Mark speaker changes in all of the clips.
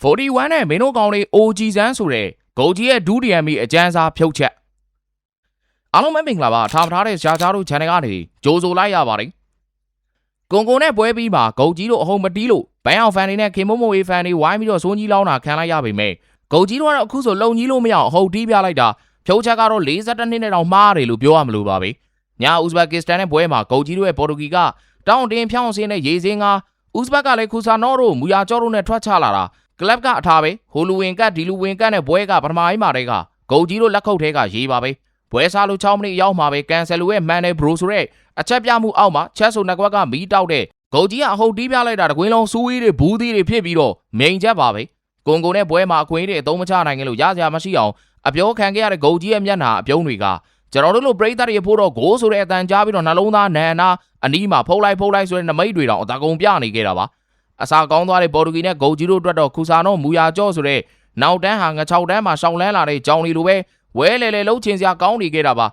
Speaker 1: 41နဲ့မင်းတို့ကောင်လေး OG ဆန်းဆိုတဲ့ဂုတ်ကြီးရဲ့ဒူးဒီယမ်မီအကျန်းစားဖြုတ်ချက်အားလုံးပဲမင်္ဂလာပါထားထားတဲ့ရှားချားတို့ channel ကနေကြိုဆိုလိုက်ရပါတယ်ကွန်နဲ့ပွဲပြီးမှာဂုတ်ကြီးတို့အဟုန်မတီးလို့ဘန်အောင်ဖန်တွေနဲ့ခင်မုံမိုအေးဖန်တွေဝိုင်းပြီးတော့စိုးကြီးလောင်းတာခံလိုက်ရပေမဲ့ဂုတ်ကြီးတို့ကတော့အခုဆိုလုံကြီးလို့မရအောင်အဟုတ်တီးပြလိုက်တာဖြုတ်ချက်ကတော့42နှစ်နဲ့တောင်မှားတယ်လို့ပြောရမလို့ပါပဲညာဥဇဘက်ကစ္စတန်နဲ့ပွဲမှာဂုတ်ကြီးတို့ရဲ့ပေါ်တူဂီကတောင်းတင်ဖြောင်းစင်းနဲ့ရေစင်းကဥဇဘက်ကလည်းခူဆာနောတို့မူယာကျော်တို့နဲ့ထွက်ချလာတာကလပ်ကအထားပဲဟိုလူဝင်ကတ်ဒီလူဝင်ကတ်နဲ့ဘွဲကပထမအိမ်မှာတဲ့ကဂုတ်ကြီးတို့လက်ခုပ်ထဲကရေးပါပဲဘွဲစားလို့6မိနစ်ရောက်မှာပဲကန်ဆယ်လိုရဲ့မန်နယ်ဘရိုဆိုတဲ့အချက်ပြမှုအောက်မှာချက်ဆိုနှစ်ကွက်ကမီးတောက်တဲ့ဂုတ်ကြီးကအဟုတ်တီးပြလိုက်တာတကွင်းလုံးစူးဝေးတွေဘူးသီးတွေဖြစ်ပြီးတော့မိန်ချက်ပါပဲကွန်ကိုနဲ့ဘွဲမှာအခွင့်အရေးတွေအသုံးမချနိုင်ခဲ့လို့ရစရာမရှိအောင်အပြောခံခဲ့ရတဲ့ဂုတ်ကြီးရဲ့မျက်နှာအပြုံးတွေကကျွန်တော်တို့လိုပရိသတ်တွေဖို့တော့ဂိုးဆိုတဲ့အတန်ကြားပြီးတော့နှလုံးသားနန်နာအနီးမှာဖုတ်လိုက်ဆိုတဲ့နမိတ်တွေတောင်အတကုံပြနေခဲ့တာပါအစာကောင်းသွားတဲ့ပေါ်တူဂီနဲ့ဂုတ်ကြီးတို့အတွက်တော့ခူဆာနောမူယာကျော့ဆိုတဲ့နောက်တန်းဟာငါ6တန်းမှာရှောင်းလန်းလာတဲ့ကြောင်လီလိုပဲဝဲလေလုံးချင်စရာကောင်းနေခဲ့တာပါ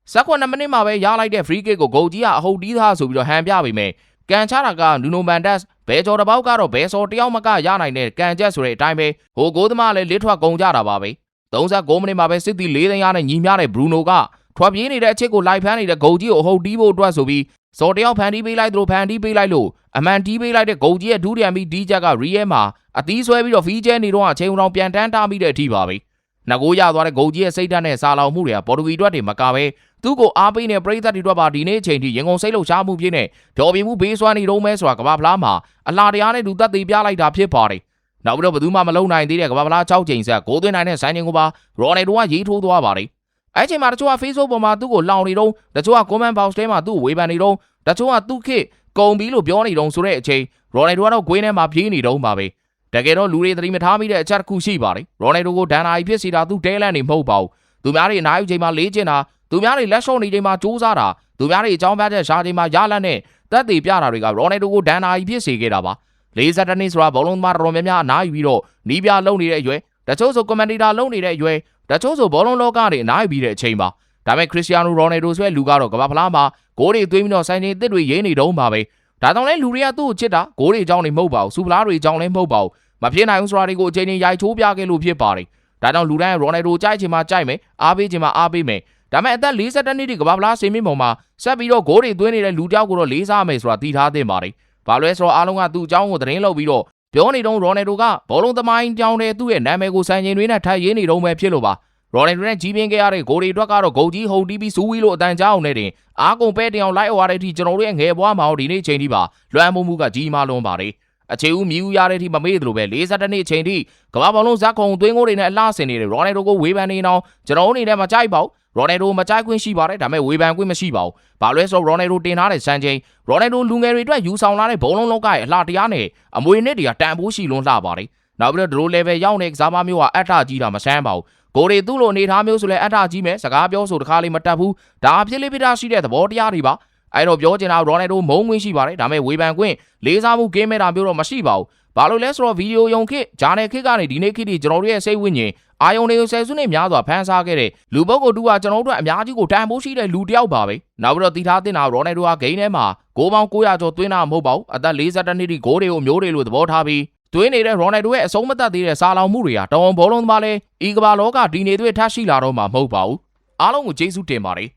Speaker 1: 18မိနစ်မှာပဲရလိုက်တဲ့ free kick ကိုဂုတ်ကြီးကအဟုတ်တီးသားဆိုပြီးတော့ဟန်ပြပေမဲ့ကန်ချတာကနူနိုမန်ဒတ်ဘဲကျော်တစ်ပေါက်ကတော့ဘဲစော်တယောက်မကရနိုင်တဲ့ကန်ချက်ဆိုတဲ့အတိုင်းပဲဟိုကိုသမားလည်းလစ်ထွက်ကုန်ကြတာပါပဲ39မိနစ်မှာပဲစစ်တီ4သိန်းရနဲ့ညီမျှတဲ့ဘရူနိုကထွက်ပြေးနေတဲ့အချစ်ကိုလိုက်ဖမ်းနေတဲ့ဂုတ်ကြီးကိုအဟုတ်တီးဖို့အတွက်ဆိုပြီးစော်တယောက်ဖန်တီးပေးလိုက်သလိုဖန်တီးပေးလိုက်လို့အမှန်တီးပေးလိုက်တဲ့ဂုတ်ကြီးရဲ့ဒူးရံပြီးဒီချက်ကရီရဲမှာအသီးဆွဲပြီးတော့ဖီးကျဲနေတော့အချိန်အောင်ပြန်တန်းတားမိတဲ့အထိပါပဲငကိုးရသွားတဲ့ဂုတ်ကြီးရဲ့စိတ်ဓာတ်နဲ့စာလောင်မှုတွေကပေါ်တူဂီအတွက်တွေမကပဲသူ့ကိုအားပေးနေပရိသတ်တွေအတွက်ပါဒီနေ့အချိန်ထိရင်ကုန်စိတ်လှုပ်ရှားမှုပြည့်နဲ့ပျော်ပြမှုဘေးစွမ်းနေတော့မဲဆိုတာကမ္ဘာဖလားမှာအလားတရားနဲ့သူသက်သေပြလိုက်တာဖြစ်ပါတယ်နောက်ပြီးတော့ဘယ်သူမှမလုံနိုင်သေးတဲ့ကမ္ဘာဖလား6ချိန်ဆက်6သွင်းနိုင်တဲ့ဆိုင်ရင်ကိုပါရော်နယ်ဒိုကရေးထိုးသွားပါတယ်အဲ့ချိန်မှာတချို့က Facebook ပေါ်မှာသူ့ကိုလောင်နေတော့တချို့က comment box ထဲမှာသူ့ကိုဝေဖန်နေတော့တချို့ကသူ့ခေကုန်ပြီလို့ပြောနေတော့ဆိုတဲ့အချိန်ရော်နယ်ဒိုကတော့ဂွေးထဲမှာပြေးနေတော့ပါပဲတကယ်တော့လူတွေသတိမထားမိတဲ့အချက်တစ်ခုရှိပါတယ်ရော်နယ်ဒိုကိုဒန်နာကြီးဖြစ်စီတာသူတဲလန့်နေမဟုတ်ပါဘူးသူများတွေအနားယူချိန်မှာလေးကျင်တာသူများတွေလက်ရှော့နေချိန်မှာစူးစမ်းတာသူများတွေအကြောင်းပြချက်ရှားချိန်မှာရလန့်နဲ့တက်သေးပြတာတွေကရော်နယ်ဒိုကိုဒန်နာကြီးဖြစ်စေခဲ့တာပါ42နှစ်ဆိုတာဘောလုံးသမားတော်များများအနားယူပြီးတော့နီးပြလုံနေတဲ့အရွယ်တချို့ဆိုကွန်မန်တေတာလုံနေတဲ့အရွယ်တချို့ဆိုဘောလုံးလောကတွေအနားယူပြီးတဲ့အချိန်ပါဒါပေမဲ့ခရစ္စတီယာနိုရိုနယ်ဒိုဆိုတဲ့လူကတော့ကမ္ဘာဖလားမှာဂိုးတွေသွင်းပြီးတော့ဆိုင်နေတစ်တွေရေးနေတော့မှာပဲဒါကြောင့်လဲလူတွေကသူ့ကိုချစ်တာဂိုးတွေအကြောင်းနေမဟုတ်ပါဘူးစူပလားတွေအကြောင်းလည်းမဟုတ်ပါဘူးမဖြစ်နိုင်ဘူးဆိုတာတွေကိုအချိန်ချင်းရိုက်ချိုးပြခဲ့လို့ဖြစ်ပါတယ်ဒါကြောင့်လူတိုင်းရိုနယ်ဒိုကြိုက်ချင်မှကြိုက်မယ်အားပေးချင်မှအားပေးမယ်ဒါပေမဲ့အသက်42နှစ်ဒီကမ္ဘာဖလားစင်မြင့်ပေါ်မှာဆက်ပြီးတော့ဂိုးတွေသွင်းနေတဲ့လူတယောက်ကိုတော့လေးစားမယ်ဆိုတာသိထားသင့်ပါတယ်ဘာလို့လဲဆိုတော့အားလုံးကသူ့အကြောင်းကိုသတင်းလုပ်ပြီးတော့ပြောနေတော့ရိုနယ်ဒိုကဘောလုံးသမိုင်းကြောင်းတဲ့သူ့ရဲ့နာမည်ကိုစံချိန်တွေနဲ့ထပ်ရေးနေတော့ပဲဖြစ်လို့ပါရိုနယ်ဒိုနဲ့ကြီးပြင်းခဲ့ရတဲ့ဂိုးတွေအတွက်ကတော့ဂုတ်ကြီးဟုတ်တီးပြီးစူးဝီးလို့အတန်ကြားအောင်နဲ့တင်အားကုန်ပဲတင်အောင်လိုက်အော်ရတဲ့အထိကျွန်တော်တို့ရဲ့ငယ်ဘွားမှာဒီနေ့ချိန်ထိပါလွှမ်းမိုးမှုကကြီးမားလွန်းပါတယ်အခြေဦးမြူရတဲ့အထိမမေ့သလိုပဲ42နှစ်အချိန်ထိကမ္ဘာဘောလုံးဇက်ခုံသွင်းကိုတွေနဲ့အလှဆင်နေတဲ့ရိုနယ်ဒိုကိုဝေဖန်နေအောင်ကျွန်တော်အနေနဲ့မကြိုက်ပါဘူးရိုနယ်ဒိုမကြိုက်ခွင့်ရှိပါတယ်ဒါပေမဲ့ဝေဖန်ခွင့်မရှိပါဘူးဘာလို့လဲဆိုတော့ရိုနယ်ဒိုတင်ထားတဲ့စံချိန်ရိုနယ်ဒိုလူငယ်တွေအတွက်ယူဆောင်လာတဲ့ဘုံလုံးလောကရဲ့အလှတရားနဲ့အမွေနှစ်တွေကတန်ဖိုးရှိလွန်းလှပါတယ်နောက်ပြီးတော့ဒရို level ရောက်တဲ့ကစားမမျိုးကအထကြီးတာမဆန်းပါဘူးကိုရီသူ့လိုအနေထားမျိုးဆိုလဲအထကြီးမယ်စကားပြောဆိုတခါလေးမတက်ဘူးဒါအဖြစ်လေးပြတာရှိတဲ့သဘောတရားတွေပါအဲ့တော့ပြောချင်တာရိုနယ်ဒိုမုံခွင့်ရှိပါတယ်ဒါပေမဲ့ဝေဖန်ခွင့်လေးစားမှုကင်းမဲ့တာမျိုးတော့မရှိပါဘူးဘာလို့လဲဆိုတော့ဗီဒီယိုယုံခေတ်ဂျာနယ်ခေတ်ကနေဒီနေ့ခေတ်ထိကျွန်တော်တို့ရဲ့စိတ်ဝိညာဉ်အာယုံတွေကိုဆယ်စုနှစ်များစွာဖန်ဆားခဲ့တဲ့လူပုဂ္ဂိုလ်တူကကျွန်တော်တို့အများကြီးကိုတန်ဖိုးရှိတဲ့လူတစ်ယောက်ပါပဲနောက်ပြီးတော့တည်ထားတင်တာရိုနယ်ဒိုကဂိမ်းထဲမှာဂိုးပေါင်း900ကျော်သွင်းတာမဟုတ်ပါဘူးအသက်42နှစ်ဒီဂိုးတွေကိုမျိုးတွေလို့သဘောထားပြီးသွင်းနေတဲ့ရိုနယ်ဒိုရဲ့အဆုံးမသက်သေးတဲ့စာလောင်မှုတွေကတောင်ဘောလုံးသမားလဲဤကမ္ဘာလောကဒီနေသွေးထရှိလာတော့မှာမဟုတ်ပါဘူးအားလုံးကိုကျေးဇူးတင်ပါတယ်